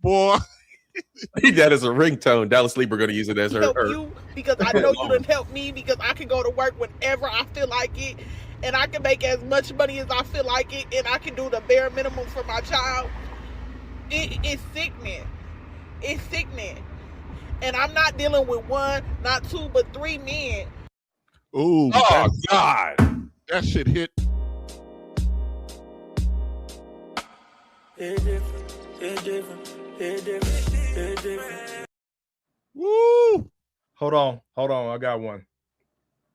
Boy. That is a ringtone. Dallas Sleeper going to use it as her. Help you because I know you done help me because I can go to work whenever I feel like it, and I can make as much money as I feel like it, and I can do the bare minimum for my child. It's sickening. It's sickening. And I'm not dealing with one, not two, but three men. Ooh. Oh, God. That shit hit. Woo. Hold on. I got one.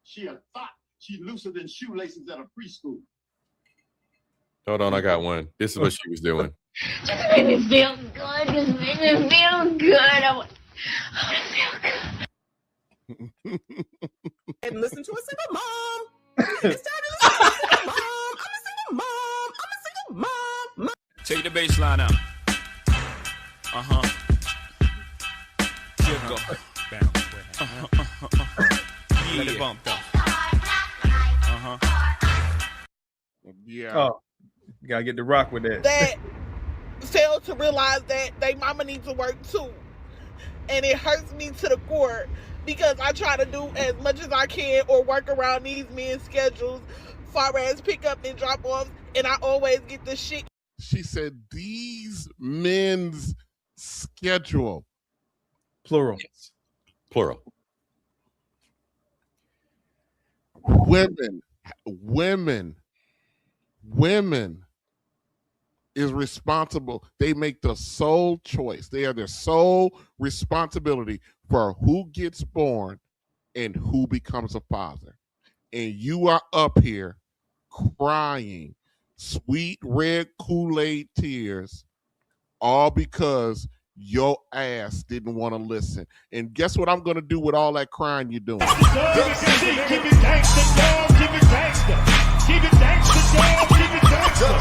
She a thought. She looser than shoelaces at a preschool. Hold on, I got one. This is what she was doing. Just make me feel good. Just make me feel good. I want to feel good. And listen to a single mom. It's time to listen to a single mom. I'm a single mom. I'm a single mom. Take the bass line out. Here go. Yeah. Let it bump though. Yeah. Oh, you gotta get the rock with that. That fail to realize that they mama needs to work too. And it hurts me to the core because I try to do as much as I can or work around these men's schedules, far as pick up and drop offs, and I always get the shit. She said these men's schedule. Plural. Yes. Plural. Women is responsible. They make the sole choice. They are their sole responsibility for who gets born and who becomes a father. And you are up here crying sweet red Kool-Aid tears all because your ass didn't want to listen. And guess what I'm going to do with all that crying you're doing? Keep it gangsta, dog. Keep it gangsta. Keep it gangsta, dog. Keep it gangsta.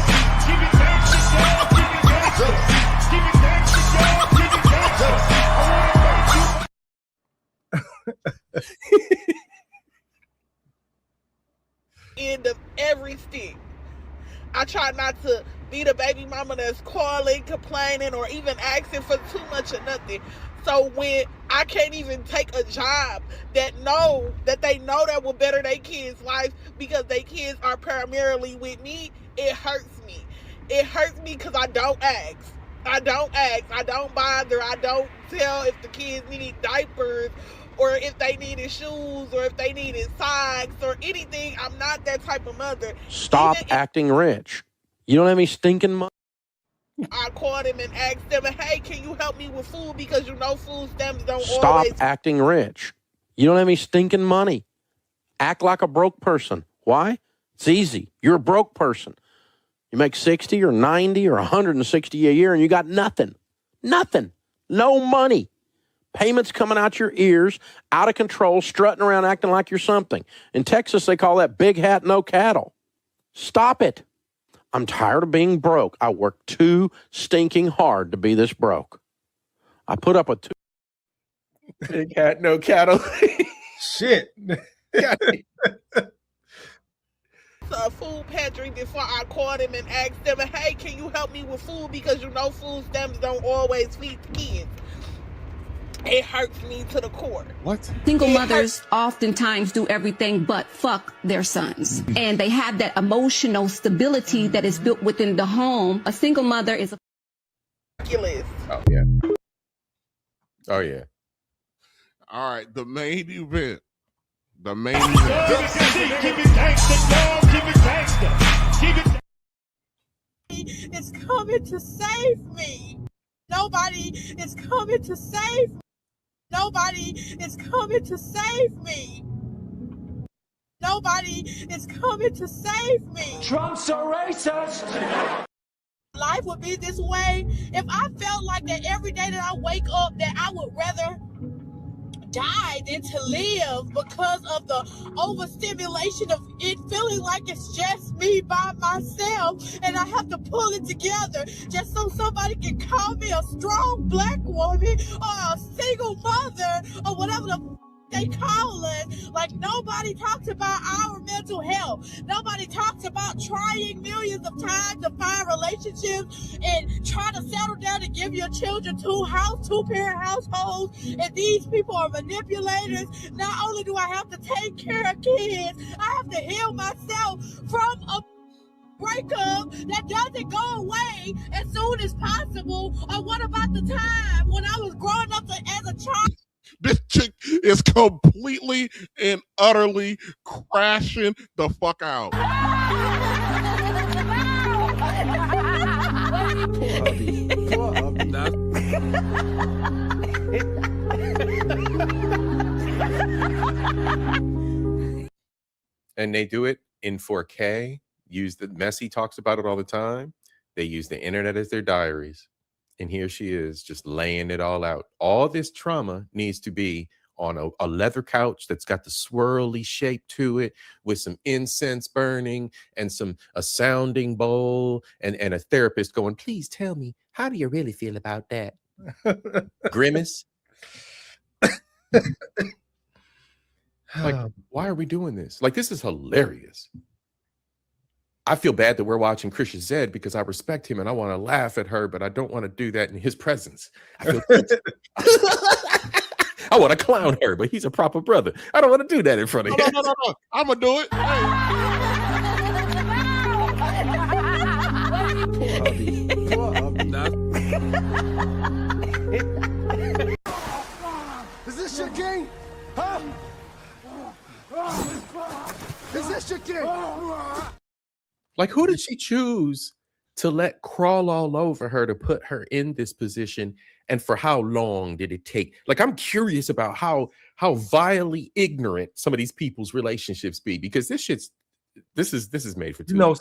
Keep it gangsta, dog. Keep it gangsta. Keep it gangsta, dog. Keep it gangsta. End of every stick. I try not to be the baby mama that's calling, complaining, or even asking for too much or nothing. So when I can't even take a job that they know that will better their kids' life because their kids are primarily with me, it hurts me. It hurts me because I don't ask. I don't bother. I don't tell if the kids need diapers or if they needed shoes or if they needed socks or anything. I'm not that type of mother. Stop acting rich. You don't have any stinking money. I called him and asked them, hey, can you help me with food? Because you know food stamps don't Stop always... acting rich. You don't have any stinking money. Act like a broke person. Why? It's easy. You're a broke person. You make 60 or 90 or 160 a year and you got nothing. Nothing. No money. Payments coming out your ears, out of control, strutting around acting like you're something. In Texas, they call that big hat, no cattle. Stop it. I'm tired of being broke. I work too stinking hard to be this broke. I put up with two. Big hat, no cattle. Shit. A food pantry before I called him and asked them, hey, can you help me with food? Because you know food stamps don't always feed the kids. It hurts me to the core. What? Single mothers oftentimes do everything but fuck their sons. And they have that emotional stability that is built within the home. A single mother is a... Oh, yeah. Oh, yeah. All right, the main event. Keep it gangsta, dog. Keep it gangsta. Keep it. It's coming to save me. Nobody is coming to save me. Nobody is coming to save me. Nobody is coming to save me. Trump's a racist. Life would be this way if I felt like that every day that I wake up that I would rather die than to live because of the overstimulation of it feeling like it's just me by myself and I have to pull it together just so somebody can call me a strong black woman or a single mother or whatever the they call us. Like, nobody talks about our mental health. Nobody talks about trying millions of times to find relationships and try to settle down and give your children two-parent households. And these people are manipulators. Not only do I have to take care of kids, I have to heal myself from a breakup that doesn't go away as soon as possible. Or what about the time when I was growing up as a child? This chick is completely and utterly crashing the fuck out. And they do it in 4K. Messi talks about it all the time. They use the internet as their diaries. And here she is just laying it all out. All this trauma needs to be on a leather couch that's got the swirly shape to it with some incense burning and a sounding bowl and a therapist going, please tell me, how do you really feel about that? Grimace. Like, why are we doing this? Like, this is hilarious. I feel bad that we're watching Christian Zed because I respect him and I want to laugh at her, but I don't want to do that in his presence. I feel I want to clown her, but he's a proper brother. I don't want to do that in front of him. No. I'm going to do it. Is this your game? Huh? Is this your game? Like, who did she choose to let crawl all over her to put her in this position? And for how long did it take? Like, I'm curious about how vilely ignorant some of these people's relationships be, because this is made for two. You know,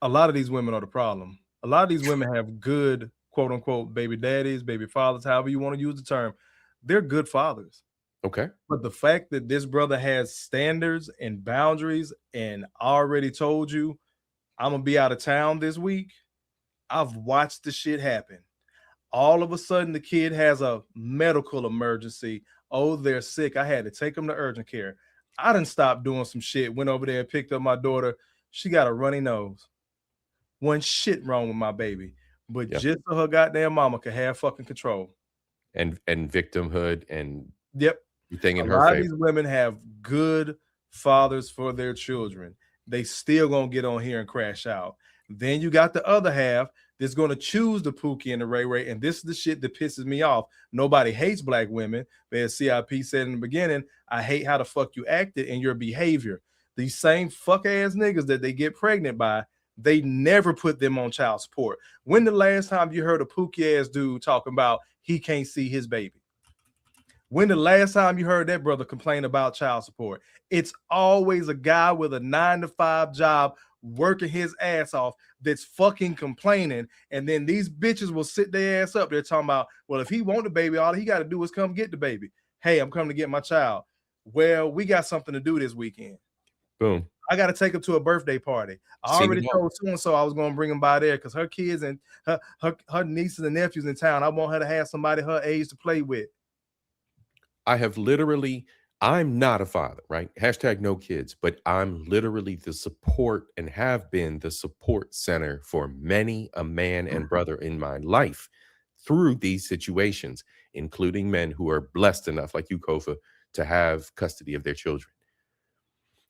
a lot of these women are the problem. A lot of these women have good, quote unquote, baby daddies, baby fathers, however you want to use the term. They're good fathers. Okay. But the fact that this brother has standards and boundaries and already told you, I'm going to be out of town this week. I've watched the shit happen. All of a sudden, the kid has a medical emergency. Oh, they're sick. I had to take them to urgent care. I done stopped doing some shit. Went over there and picked up my daughter. She got a runny nose. Wasn't shit wrong with my baby. But just so her goddamn mama could have fucking control. And victimhood and everything in her favor. A lot of these women have good fathers for their children. They still gonna get on here and crash out. Then you got the other half that's gonna choose the Pookie and the Ray Ray, and this is the shit that pisses me off. Nobody hates black women, but as CIP said in the beginning, I hate how the fuck you acted and your behavior. These same fuck ass niggas that they get pregnant by, they never put them on child support. When the last time you heard a Pookie ass dude talking about he can't see his baby? When the last time you heard that brother complain about child support? It's always a guy with a 9-to-5 job working his ass off that's fucking complaining. And then these bitches will sit their ass up. They're talking about, well, if he want the baby, all he got to do is come get the baby. Hey, I'm coming to get my child. Well, we got something to do this weekend. Boom. I got to take him to a birthday party. I already told so-and-so I was going to bring him by there because her kids and her nieces and nephews in town, I want her to have somebody her age to play with. I'm not a father, right? Hashtag no kids, but I'm literally the support and have been the support center for many a man and brother in my life through these situations, including men who are blessed enough, like you, Kofa, to have custody of their children.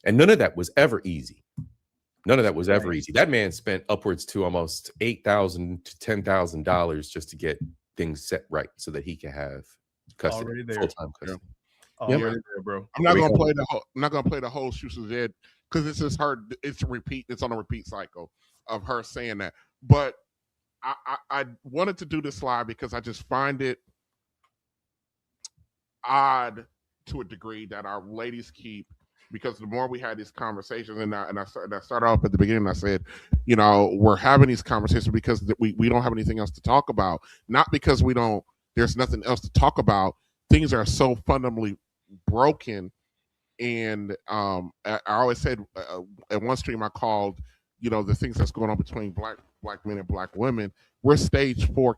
And none of that was ever easy. That man spent upwards to almost $8,000 to $10,000 just to get things set right so that he can have custody, full-time custody. There, bro. I'm not gonna play the whole Shoes of Zed because it's just her. It's on a repeat cycle of her saying that. But I wanted to do this live because I just find it odd to a degree that our ladies keep. Because the more we had these conversations, and I started off at the beginning, I said, you know, we're having these conversations because we don't have anything else to talk about. Not because there's nothing else to talk about. Things are so fundamentally broken. And I always said at one stream I called, you know, the things that's going on between black men and black women. We're stage 4.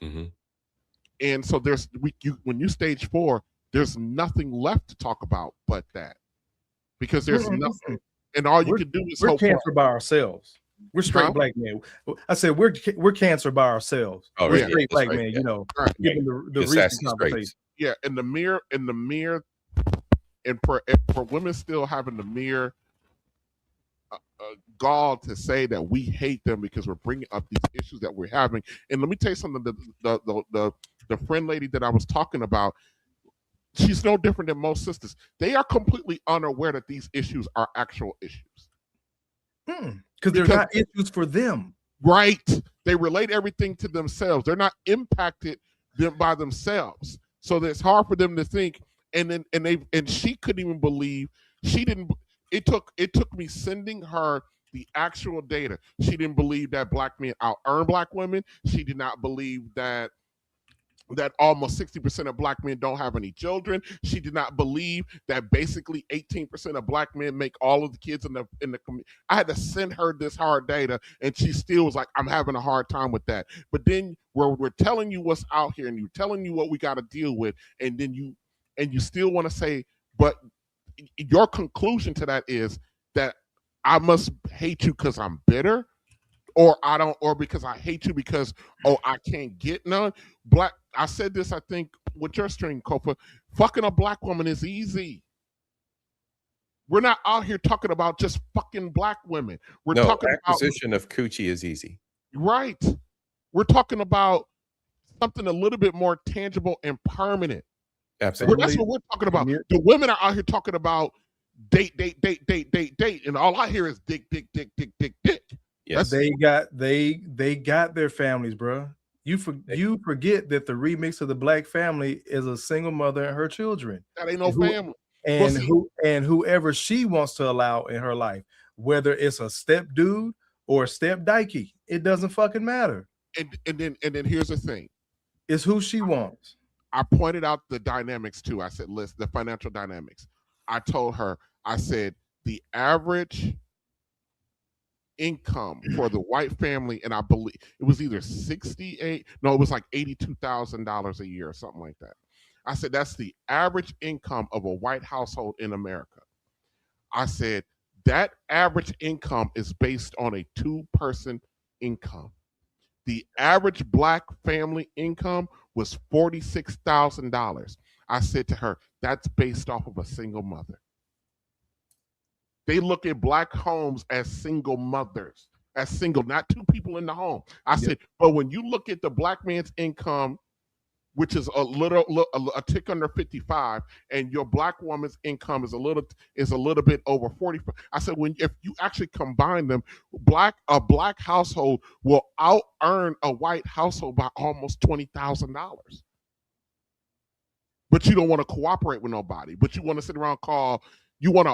Mm-hmm. And so when you stage 4, there's nothing left to talk about but that, because there's nothing, and all you can do is we're hope. cancer by ourselves. We're straight black men. I said we're cancer by ourselves. Oh, we're yeah, straight black right, men. yeah. You know, Right. given the recent conversation. Yeah, in the mirror, and for women still having the mere gall to say that we hate them because we're bringing up these issues that we're having. And let me tell you something: the friend lady that I was talking about, she's no different than most sisters. They are completely unaware that these issues are actual issues. Because they're not issues for them. Right. They relate everything to themselves. They're not impacted by themselves. So it's hard for them to think. And she couldn't even believe, she didn't, it took me sending her the actual data. She didn't believe that black men out-earn black women. She did not believe that almost 60% of black men don't have any children. She did not believe that basically 18% of black men make all of the kids in the community. I had to send her this hard data, and she still was like, I'm having a hard time with that. But then we're telling you what's out here, and you're telling you what we got to deal with, and then you still want to say, but your conclusion to that is that I must hate you because I'm bitter, or because I hate you because I can't get none. I said this, I think, with your stream, Kofa. Fucking a black woman is easy. We're not out here talking about just fucking black women. We're talking acquisition of coochie is easy. Right. We're talking about something a little bit more tangible and permanent. Absolutely. That's what we're talking about. The women are out here talking about date, and all I hear is dick. Yes. They got their families, bro. You forget that the remix of the Black Family is a single mother and her children. That ain't no family. And whoever she wants to allow in her life, whether it's a step dude or a step dykey, it doesn't fucking matter. And then here's the thing. It's who she wants. I pointed out the dynamics too. I said, listen, the financial dynamics. I told her, I said, the average income for the white family, and I believe it was either it was like $82,000 a year or something like that. I said, that's the average income of a white household in America. I said, that average income is based on a 2-person income. The average black family income was $46,000. I said to her, that's based off of a single mother. They look at black homes as single mothers, as single, not 2 people in the home. I said, but when you look at the black man's income, which is a tick under 55, and your black woman's income is a little bit over 45. I said, if you actually combine them, a black household will out-earn a white household by almost $20,000. But you don't want to cooperate with nobody. But you want to sit around you want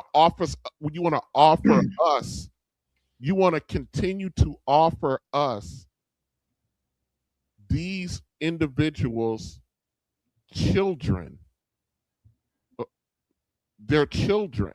to continue to offer us these individuals' children, their children.